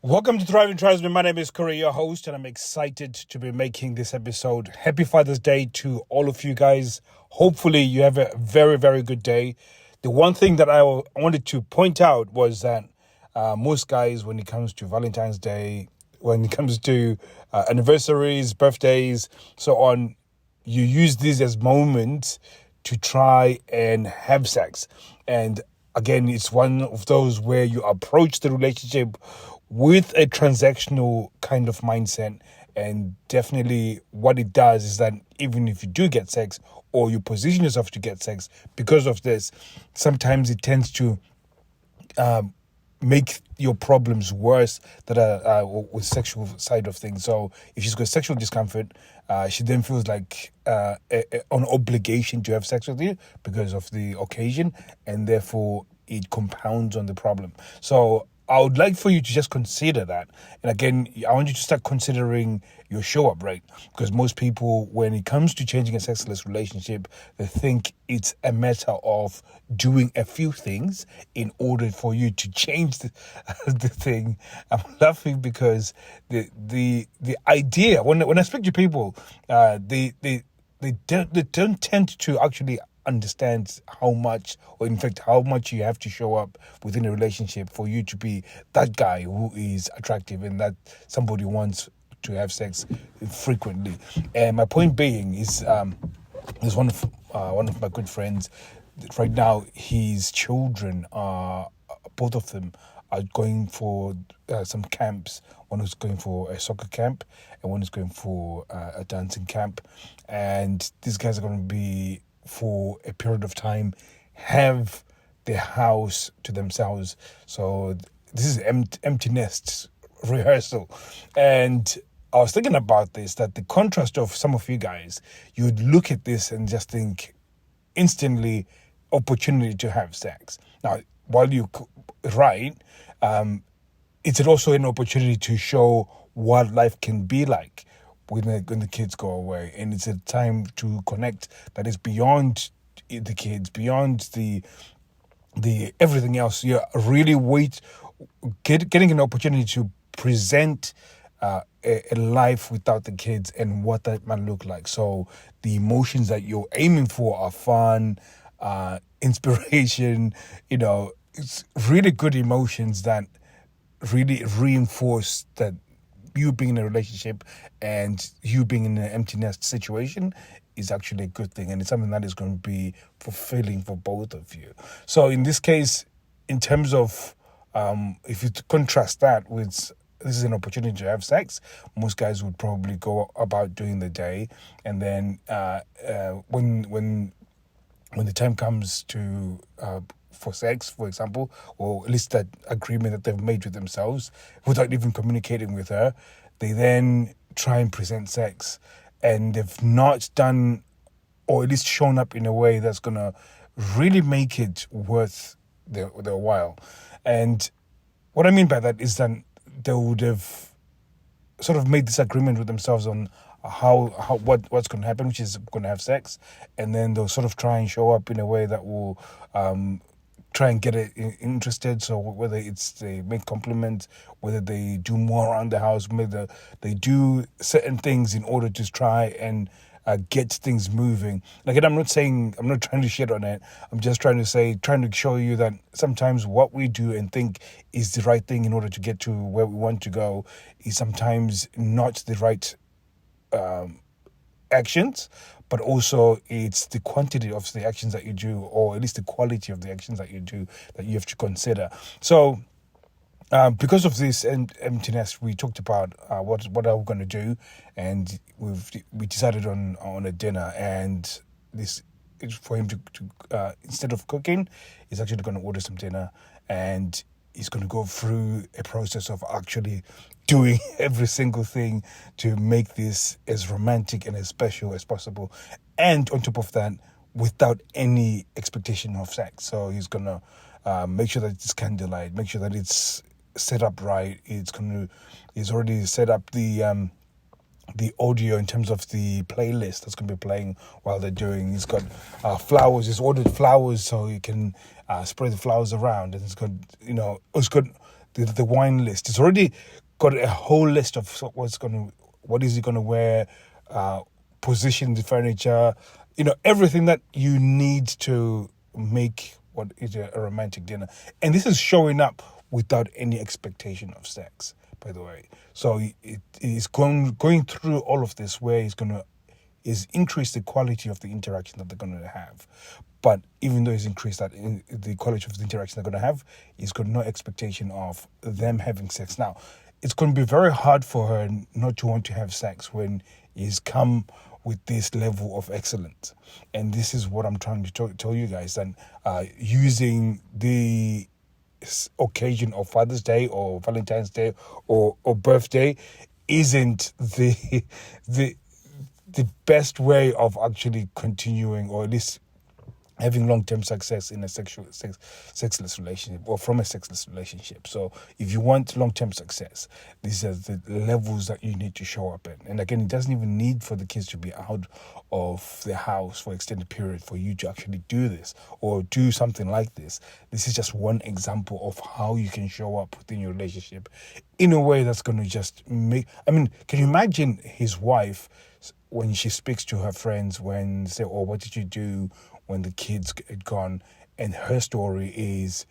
Welcome to Thriving Tribesmen. My name is Corey, your host, and I'm excited to be making this episode. Happy Father's Day to all of you guys. Hopefully, you have a very, very good day. The one thing that I wanted to point out was that most guys, when it comes to Valentine's Day, when it comes to anniversaries, birthdays, so on, you use these as moments to try and have sex. And again, it's one of those where you approach the relationship with a transactional kind of mindset. And definitely what it does is that even if you do get sex or you position yourself to get sex, because of this, sometimes it tends to make your problems worse that are with sexual side of things. So if she's got sexual discomfort, she then feels like an obligation to have sex with you because of the occasion, and therefore it compounds on the problem. So I would like for you to just consider that. And again, I want you to start considering your show up rate, because most people, when it comes to changing a sexless relationship, they think it's a matter of doing a few things in order for you to change the thing. I'm laughing because the idea, when I speak to people, they don't tend to actually understand how much, or in fact how much you have to show up within a relationship for you to be that guy who is attractive and that somebody wants to have sex frequently. And my point being is one of my good friends. Right now, his children are, both of them are going for some camps. One is going for a soccer camp and one is going for a dancing camp. And these guys are going to be, for a period of time, have their house to themselves. So this is empty nest rehearsal. And I was thinking about this, that the contrast of some of you guys, you would look at this and just think instantly opportunity to have sex. Now, while you right, it's also an opportunity to show what life can be like when the kids go away, and it's a time to connect that is beyond the kids, beyond the everything else. You're really getting an opportunity to present a life without the kids and what that might look like. So the emotions that you're aiming for are fun, inspiration. It's really good emotions that really reinforce that you being in a relationship and you being in an empty nest situation is actually a good thing, and it's something that is going to be fulfilling for both of you. So in this case, in terms of if you contrast that with this is an opportunity to have sex, most guys would probably go about during the day, and then when the time comes to for sex, for example, or at least that agreement that they've made with themselves without even communicating with her, they then try and present sex, and they've not done, or at least shown up in a way that's going to really make it worth their while. And what I mean by that is that they would have sort of made this agreement with themselves on what's going to happen, which is going to have sex, and then they'll sort of try and show up in a way that will try and get it interested. So whether it's they make compliments, whether they do more around the house, whether they do certain things in order to try and get things moving. Like, I'm not trying to shit on it. I'm just trying to show you that sometimes what we do and think is the right thing in order to get to where we want to go is sometimes not the right actions, but also it's the quantity of the actions that you do, or at least the quality of the actions that you do, that you have to consider. So because of this emptiness, we talked about what are we going to do, and we decided on a dinner. And this is for him to instead of cooking, he's actually going to order some dinner, and he's going to go through a process of actually doing every single thing to make this as romantic and as special as possible. And on top of that, without any expectation of sex. So he's going to make sure that it's candlelight, make sure that it's set up right. He's already set up the audio in terms of the playlist that's going to be playing while they're doing. He's got flowers. He's ordered flowers so he can spray the flowers around. And it's got the wine list. It's already got a whole list of what is he gonna wear, position the furniture, everything that you need to make what is a romantic dinner. And this is showing up without any expectation of sex, by the way. So it is going through all of this where is increase the quality of the interaction that they're going to have. But even though it's increased the quality of the interaction they're going to have, it's got no expectation of them having sex. Now, it's going to be very hard for her not to want to have sex when he's come with this level of excellence. And this is what I'm trying to tell you guys, that using the occasion of Father's Day or Valentine's Day or birthday isn't the best way of actually continuing, or at least having long-term success in a sexless relationship, or from a sexless relationship. So if you want long-term success, these are the levels that you need to show up in. And again, it doesn't even need for the kids to be out of the house for extended period for you to actually do this or do something like this. This is just one example of how you can show up within your relationship in a way that's going to just can you imagine his wife when she speaks to her friends, when say, "Oh, what did you do when the kids had gone?" And her story is,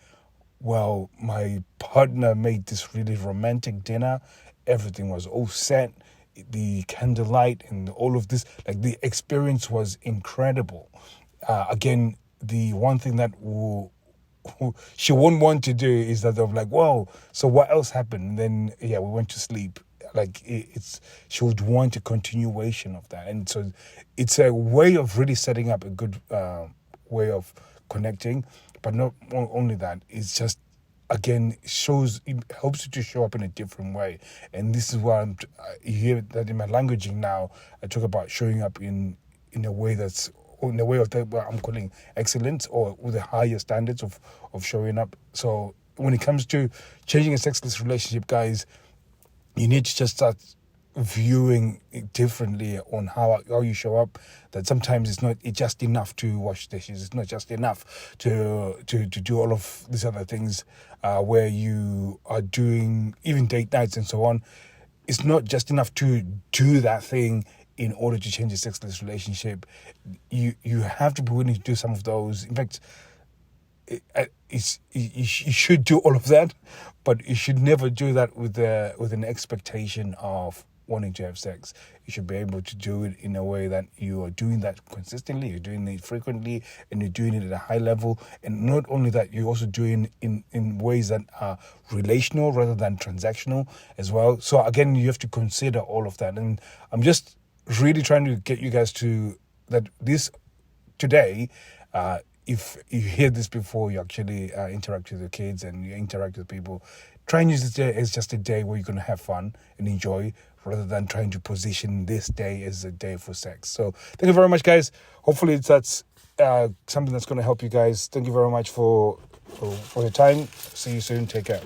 "Well, my partner made this really romantic dinner. Everything was all set, the candlelight and all of this. Like, the experience was incredible." Again, the one thing that she won't want to do is that they're like, "Whoa, so what else happened?" And then, we went to sleep. Like, she would want a continuation of that. And so it's a way of really setting up a good way of connecting. But not only that, it's just, again, it helps you to show up in a different way. And this is why you hear that in my languaging now, I talk about showing up in a way that's, in a way of that, what I'm calling excellence, or with the higher standards of showing up. So when it comes to changing a sexless relationship, guys, you need to just start viewing it differently on how you show up. That sometimes it's just enough to wash dishes. It's not just enough to do all of these other things where you are doing even date nights and so on. It's not just enough to do that thing in order to change a sexless relationship. You have to be willing to do some of those. In fact, you should do all of that, but you should never do that with an expectation of wanting to have sex. You should be able to do it in a way that you are doing that consistently, you're doing it frequently, and you're doing it at a high level. And not only that, you're also doing it in ways that are relational rather than transactional as well. So again, you have to consider all of that. And I'm just really trying to get you guys to that this today. If you hear this before you actually interact with your kids and you interact with people, try and use this day as just a day where you're going to have fun and enjoy, rather than trying to position this day as a day for sex. So thank you very much, guys. Hopefully that's something that's going to help you guys. Thank you very much for your time. See you soon. Take care.